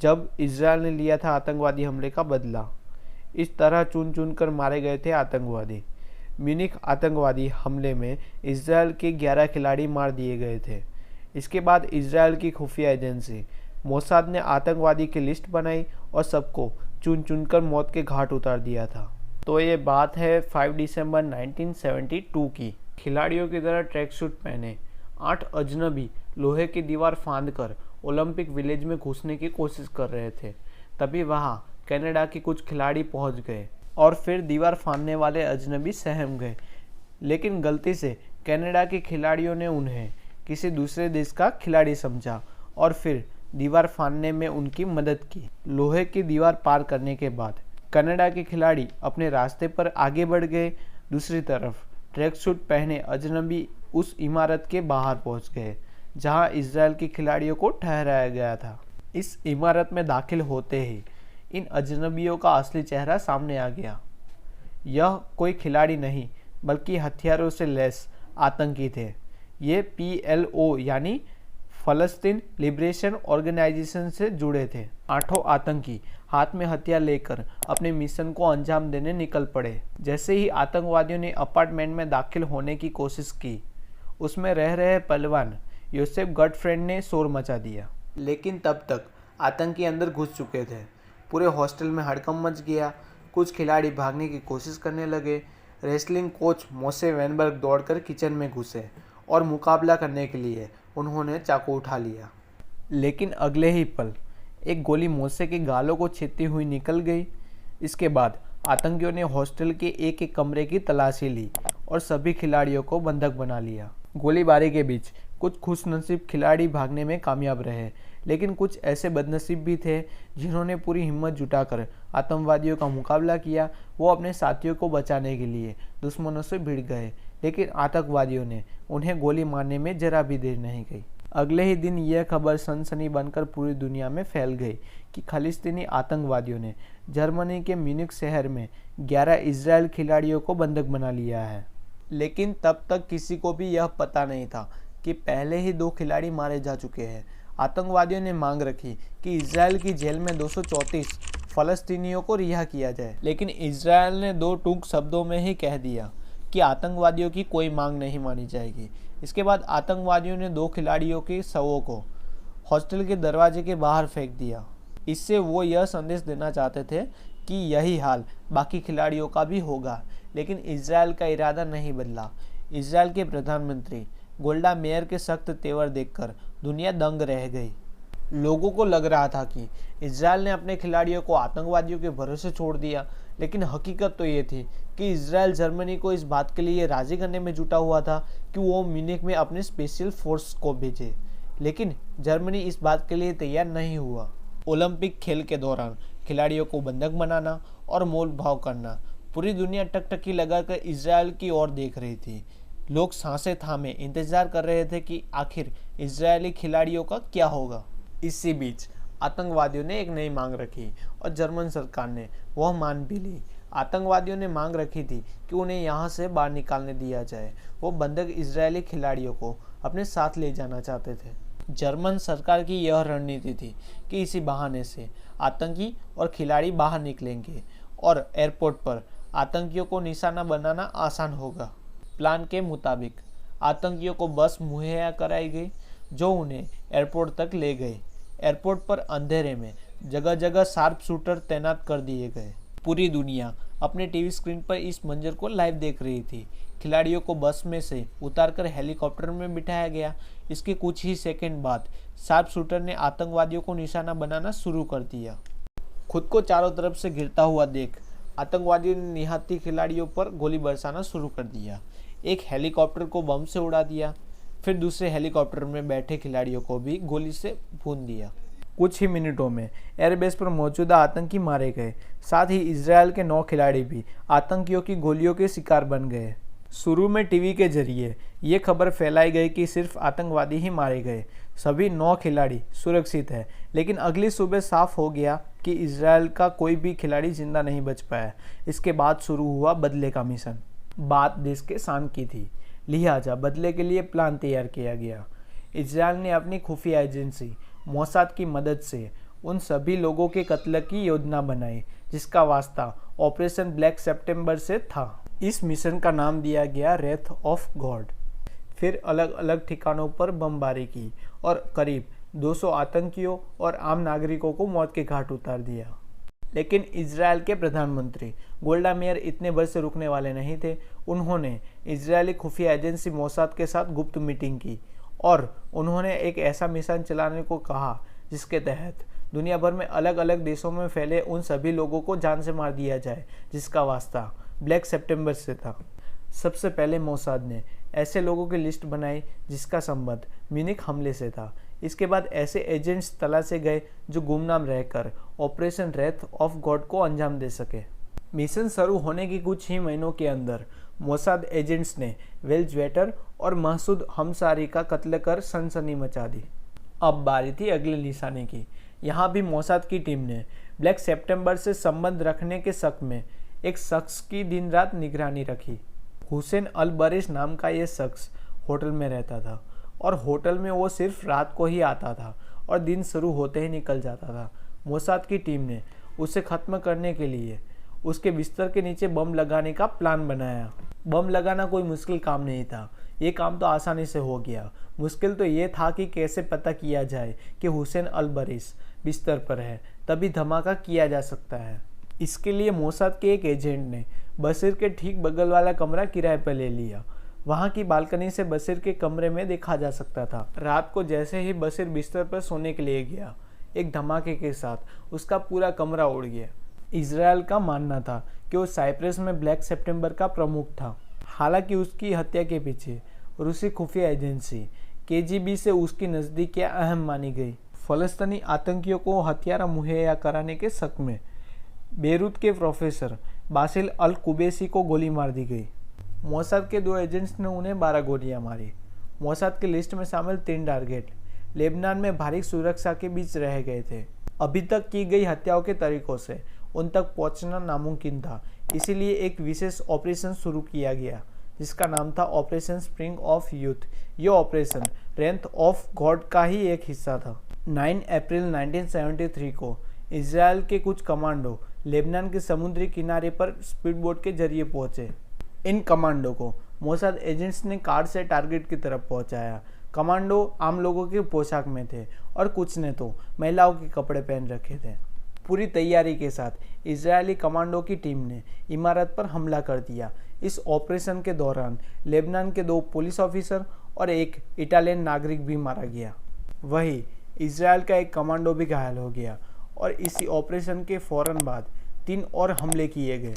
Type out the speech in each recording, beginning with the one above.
जब इजरायल ने लिया था आतंकवादी हमले का बदला। इस तरह चुन चुन कर मारे गए थे आतंकवादी। म्यूनिख आतंकवादी हमले में इजरायल के 11 खिलाड़ी मार दिए गए थे। इसके बाद इजरायल की खुफिया एजेंसी मोसाद ने आतंकवादी की लिस्ट बनाई और सबको चुन चुन कर मौत के घाट उतार दिया था। तो ये बात है 5 दिसंबर 1972 की। खिलाड़ियों की तरह ट्रैक सूट पहने 8 अजनबी लोहे की दीवार फांदकर ओलंपिक विलेज में घुसने की कोशिश कर रहे थे। तभी वहां कनाडा के कुछ खिलाड़ी पहुंच गए और फिर दीवार फांदने वाले अजनबी सहम गए, लेकिन गलती से कनाडा के खिलाड़ियों ने उन्हें किसी दूसरे देश का खिलाड़ी समझा और फिर दीवार फांदने में उनकी मदद की। लोहे की दीवार पार करने के बाद कनाडा के खिलाड़ी अपने रास्ते पर आगे बढ़ गए। दूसरी तरफ ट्रैक सूट पहने अजनबी उस इमारत के बाहर पहुंच गए जहां इजरायल के खिलाड़ियों को ठहराया गया था। इस इमारत में दाखिल होते ही इन अजनबियों का असली चेहरा सामने आ गया। यह कोई खिलाड़ी नहीं बल्कि हथियारों से लैस आतंकी थे। ये PLO यानी फलस्तीन लिबरेशन ऑर्गेनाइजेशन से जुड़े थे। 8 आतंकी हाथ में हथियार लेकर अपने मिशन को अंजाम देने निकल पड़े। जैसे ही आतंकवादियों ने अपार्टमेंट में दाखिल होने की कोशिश की, उसमें रह रहे पहलवान योसेफ गॉटफ्रेड ने शोर मचा दिया। लेकिन तब तक आतंकी अंदर घुस चुके थे। पूरे हॉस्टल में हड़कंप मच गया। कुछ खिलाड़ी भागने की कोशिश करने लगे। रेसलिंग कोच मोसे वेनबर्ग दौड़कर किचन में घुसे और मुकाबला करने के लिए उन्होंने चाकू उठा लिया। लेकिन अगले ही पल एक गोली मोसे के गालों को छेदती हुई निकल गई। इसके बाद आतंकियों ने हॉस्टल के एक एक कमरे की तलाशी ली और सभी खिलाड़ियों को बंधक बना लिया। गोलीबारी के बीच कुछ खुशनसीब खिलाड़ी भागने में कामयाब रहे, लेकिन कुछ ऐसे बदनसीब भी थे जिन्होंने पूरी हिम्मत जुटाकर आतंकवादियों का मुकाबला किया। वो अपने साथियों को बचाने के लिए दुश्मनों से भिड़ गए, लेकिन आतंकवादियों ने उन्हें गोली मारने में जरा भी देर नहीं गई। अगले ही दिन यह खबर सनसनी बनकर पूरी दुनिया में फैल गई कि खालिस्तानी आतंकवादियों ने जर्मनी के म्यूनिख शहर में 11 इजरायल खिलाड़ियों को बंधक बना लिया है। लेकिन तब तक किसी को भी यह पता नहीं था कि पहले ही 2 खिलाड़ी मारे जा चुके हैं। आतंकवादियों ने मांग रखी कि इजरायल की जेल में 234 फलस्तीनियों को रिहा किया जाए, लेकिन इजरायल ने 2 टूक शब्दों में ही कह दिया कि आतंकवादियों की कोई मांग नहीं मानी जाएगी। इसके बाद आतंकवादियों ने 2 खिलाड़ियों के शवों को हॉस्टल के दरवाजे के बाहर फेंक दिया। इससे वो यह संदेश देना चाहते थे कि यही हाल बाकी खिलाड़ियों का भी होगा, लेकिन इजरायल का इरादा नहीं बदला। इजरायल के प्रधानमंत्री गोल्डा मेयर के सख्त तेवर देखकर दुनिया दंग रह गई। लोगों को लग रहा था कि इजरायल ने अपने खिलाड़ियों को आतंकवादियों के भरोसे छोड़ दिया, लेकिन हकीकत तो ये थी कि इजरायल जर्मनी को इस बात के लिए राजी करने में जुटा हुआ था कि वो म्यूनिख में अपने स्पेशल फोर्स को भेजे, लेकिन जर्मनी इस बात के लिए तैयार नहीं हुआ। ओलंपिक खेल के दौरान खिलाड़ियों को बंधक बनाना और मोल भाव करना, पूरी दुनिया टकटकी लगाकर इजरायल की ओर देख रही थी। लोग सांसें थामे इंतजार कर रहे थे कि आखिर इजरायली खिलाड़ियों का क्या होगा। इसी बीच आतंकवादियों ने एक नई मांग रखी और जर्मन सरकार ने वह मान भी ली। आतंकवादियों ने मांग रखी थी कि उन्हें यहाँ से बाहर निकालने दिया जाए। वो बंधक इजरायली खिलाड़ियों को अपने साथ ले जाना चाहते थे। जर्मन सरकार की यह रणनीति थी कि इसी बहाने से आतंकी और खिलाड़ी बाहर निकलेंगे और एयरपोर्ट पर आतंकियों को निशाना बनाना आसान होगा। प्लान के मुताबिक आतंकियों को बस मुहैया कराई गई जो उन्हें एयरपोर्ट तक ले गई। एयरपोर्ट पर अंधेरे में जगह जगह शार्प शूटर तैनात कर दिए गए। पूरी दुनिया अपने टीवी स्क्रीन पर इस मंजर को लाइव देख रही थी। खिलाड़ियों को बस में से उतारकर हेलीकॉप्टर में बिठाया गया। इसके कुछ ही सेकंड बाद शार्प शूटर ने आतंकवादियों को निशाना बनाना शुरू कर दिया। खुद को चारों तरफ से घिरता हुआ देख आतंकवादियों ने निहत्थे खिलाड़ियों पर गोली बरसाना शुरू कर दिया। एक हेलीकॉप्टर को बम से उड़ा दिया, फिर दूसरे हेलीकॉप्टर में बैठे खिलाड़ियों को भी गोली से भून दिया। कुछ ही मिनटों में एयरबेस पर मौजूदा आतंकी मारे गए। साथ ही इजरायल के 9 खिलाड़ी भी आतंकियों की गोलियों के शिकार बन गए। शुरू में टीवी के जरिए ये खबर फैलाई गई कि सिर्फ आतंकवादी ही मारे गए, सभी 9 खिलाड़ी सुरक्षित है। लेकिन अगली सुबह साफ हो गया कि इजरायल का कोई भी खिलाड़ी जिंदा नहीं बच पाया। इसके बाद शुरू हुआ बदले का मिशन। बात देश के शान की थी, लिहाजा बदले के लिए प्लान तैयार किया गया। इजरायल ने अपनी खुफिया एजेंसी मोसाद की मदद से उन सभी लोगों के कत्ल की योजना बनाई जिसका वास्ता ऑपरेशन ब्लैक सितंबर से था। इस मिशन का नाम दिया गया रेथ ऑफ गॉड। फिर अलग अलग ठिकानों पर बमबारी की और करीब 200 आतंकियों और आम नागरिकों को मौत के घाट उतार दिया। लेकिन इजराइल के प्रधानमंत्री गोल्डा मेयर इतने बरस से रुकने वाले नहीं थे। उन्होंने इजरायली खुफिया एजेंसी मोसाद के साथ गुप्त मीटिंग की और उन्होंने एक ऐसा मिशन चलाने को कहा जिसके तहत दुनिया भर में अलग अलग देशों में फैले उन सभी लोगों को जान से मार दिया जाए जिसका वास्ता ब्लैक सितंबर से था। सबसे पहले मोसाद ने ऐसे लोगों की लिस्ट बनाई जिसका संबंध म्यूनिख हमले से था। इसके बाद ऐसे एजेंट्स तलाशे गए जो गुमनाम रहकर ऑपरेशन रेथ ऑफ गॉड को अंजाम दे सके। मिशन शुरू होने के कुछ ही महीनों के अंदर मोसाद एजेंट्स ने वेल ज्वेटर और महसूद हमसारी का कत्ल कर सनसनी मचा दी। अब बारी थी अगले निशाने की। यहाँ भी मोसाद की टीम ने ब्लैक सितंबर से संबंध रखने के शक में एक शख्स की दिन रात निगरानी रखी। हुसैन अल बरिश नाम का ये शख्स होटल में रहता था और होटल में वो सिर्फ रात को ही आता था और दिन शुरू होते ही निकल जाता था। मोसाद की टीम ने उसे ख़त्म करने के लिए उसके बिस्तर के नीचे बम लगाने का प्लान बनाया। बम लगाना कोई मुश्किल काम नहीं था, ये काम तो आसानी से हो गया। मुश्किल तो ये था कि कैसे पता किया जाए कि हुसैन अल बरिश बिस्तर पर है, तभी धमाका किया जा सकता है। इसके लिए मोसाद के एक एजेंट ने बशीर के ठीक बगल वाला कमरा किराए पर ले लिया। वहाँ की बालकनी से बशीर के कमरे में देखा जा सकता था। रात को जैसे ही बशीर बिस्तर पर सोने के लिए गया, एक धमाके के साथ उसका पूरा कमरा उड़ गया। इजराइल का मानना था कि वो साइप्रस में ब्लैक सितंबर का प्रमुख था। हालांकि उसकी हत्या के पीछे रूसी खुफिया एजेंसी KGB से उसकी नज़दीकियाँ अहम मानी गई। फ़लस्तीनी आतंकियों को हथियार मुहैया कराने के शक में बेरूत के प्रोफेसर बासिल अल कुबैसी को गोली मार दी गई। मोसाद के 2 एजेंट्स ने उन्हें 12 गोलियां मारी। मोसाद की लिस्ट में शामिल 3 टारगेट लेबनान में भारी सुरक्षा के बीच रह गए थे। अभी तक की गई हत्याओं के तरीकों से उन तक पहुंचना नामुमकिन था, इसीलिए एक विशेष ऑपरेशन शुरू किया गया जिसका नाम था ऑपरेशन स्प्रिंग ऑफ यूथ। ये ऑपरेशन रेथ ऑफ गॉड का ही एक हिस्सा था। 9 अप्रैल 1973 को इजराइल के कुछ कमांडो लेबनान के समुद्री किनारे पर स्पीडबोट के जरिए पहुंचे। इन कमांडो को मोसाद एजेंट्स ने कार से टारगेट की तरफ पहुंचाया। कमांडो आम लोगों की पोशाक में थे और कुछ ने तो महिलाओं के कपड़े पहन रखे थे। पूरी तैयारी के साथ इजरायली कमांडो की टीम ने इमारत पर हमला कर दिया। इस ऑपरेशन के दौरान लेबनान के 2 पुलिस ऑफिसर और एक इटालियन नागरिक भी मारा गया। वहीं इजराइल का एक कमांडो भी घायल हो गया और इसी ऑपरेशन के फौरन बाद 3 और हमले किए गए।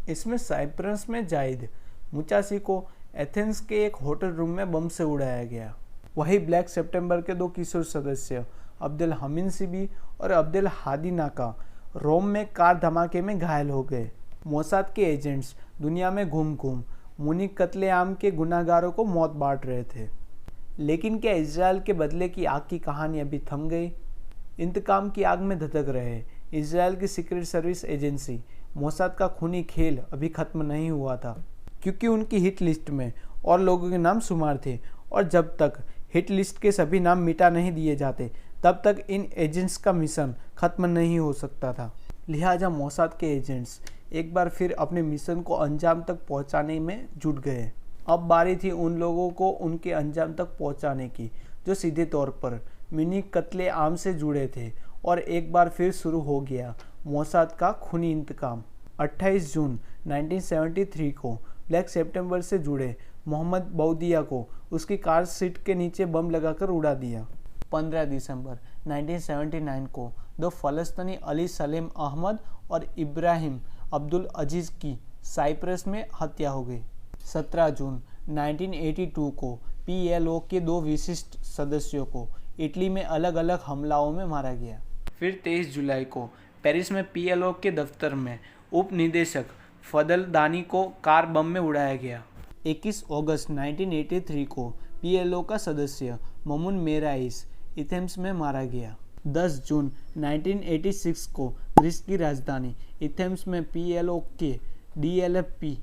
इसमें साइप्रस में जाहिद मुचासी को एथेंस के एक होटल रूम में बम से उड़ाया गया। वही ब्लैक सितंबर के 2 किशोर सदस्य अब्दुल हमीद सिबी और अब्दुल हादी नाका रोम में कार धमाके में घायल हो गए। मोसाद के एजेंट्स दुनिया में घूम घूम म्यूनिख कत्लेआम के गुनाहगारों को मौत बांट रहे थे। लेकिन क्या इजराइल के बदले की आग की कहानी अभी थम गई? इंतकाम की आग में धधक रहे इजराइल की सीक्रेट सर्विस एजेंसी मोसाद का खूनी खेल अभी खत्म नहीं हुआ था, क्योंकि उनकी हिट लिस्ट में और लोगों के नाम शुमार थे और जब तक हिट लिस्ट के सभी नाम मिटा नहीं दिए जाते तब तक इन एजेंट्स का मिशन खत्म नहीं हो सकता था। लिहाजा मोसाद के एजेंट्स एक बार फिर अपने मिशन को अंजाम तक पहुंचाने में जुट गए। अब बारी थी उन लोगों को उनके अंजाम तक पहुंचाने की जो सीधे तौर पर म्यूनिख कत्लेआम से जुड़े थे। और एक बार फिर शुरू हो गया मोसाद का खूनी इंतकाम। 28 जून 1973 को ब्लैक सितंबर से जुड़े मोहम्मद बौदिया को उसकी कार सीट के नीचे बम लगाकर उड़ा दिया। 15 दिसंबर 1979 को 2 फ़लस्तीनी अली सलेम अहमद और इब्राहिम अब्दुल अजीज़ की साइप्रस में हत्या हो गई। 17 जून 1982 को PLO के 2 विशिष्ट सदस्यों को इटली में अलग अलग हमलाओं में मारा गया। फिर 23 जुलाई को पेरिस में PLO के दफ्तर में उप निदेशक फदल दानी को कार बम में उड़ाया गया। 21 अगस्त 1983 को PLO का सदस्य ममून मेराइस एथेंस में मारा गया। 10 जून 1986 को ग्रीस की राजधानी एथेंस में PLO के DLP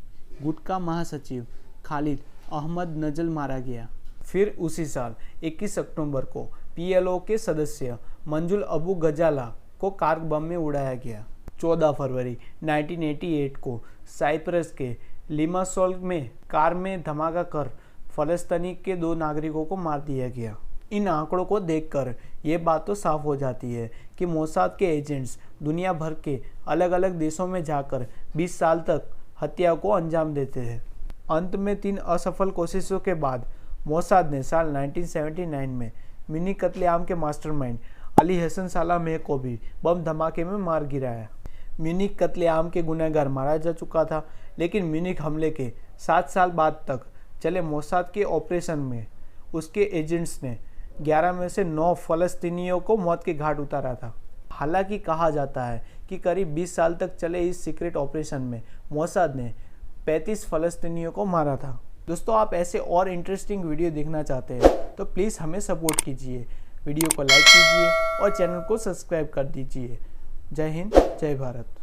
गुट का महासचिव खालिद अहमद नजल मारा गया। फिर उसी साल 21 अक्टूबर को PLO के सदस्य मंजुल अबू गजाला को कार बम में उड़ाया गया। 14 फरवरी 1988 को साइप्रस के लिमासोल में कार में धमाका कर फलस्तीनी के 2 नागरिकों को मार दिया गया। इन आंकड़ों को देखकर ये बात तो साफ हो जाती है कि मोसाद के एजेंट्स दुनिया भर के अलग अलग देशों में जाकर 20 साल तक हत्या को अंजाम देते हैं। अंत में 3 असफल कोशिशों के बाद मोसाद ने साल 1979 में म्यूनिख कत्लेआम के मास्टरमाइंड अली हसन सालामेह को भी बम धमाके में मार गिराया। म्यूनिख कत्लेआम के गुनहगार मारा जा चुका था, लेकिन म्यूनिख हमले के 7 साल बाद तक चले मोसाद के ऑपरेशन में उसके एजेंट्स ने 11 में से 9 फलस्तीनियों को मौत के घाट उतारा था। हालांकि कहा जाता है कि करीब 20 साल तक चले इस सीक्रेट ऑपरेशन में मोसाद ने 35 फलस्तीनियों को मारा था। दोस्तों, आप ऐसे और इंटरेस्टिंग वीडियो देखना चाहते हैं तो प्लीज़ हमें सपोर्ट कीजिए, वीडियो को लाइक कीजिए और चैनल को सब्सक्राइब कर दीजिए। जय हिंद, जय भारत।